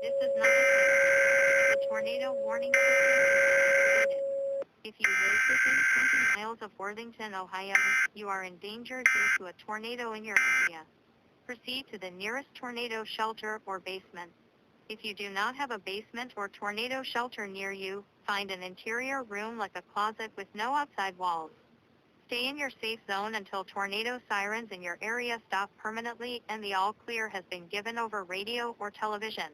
This is not a tornado warning system is activated. If you live within 20 miles of Worthington, Ohio, you are in danger due to a tornado in your area. Proceed to the nearest tornado shelter or basement. If you do not have a basement or tornado shelter near you, find an interior room like a closet with no outside walls. Stay in your safe zone until tornado sirens in your area stop permanently and the all clear has been given over radio or television.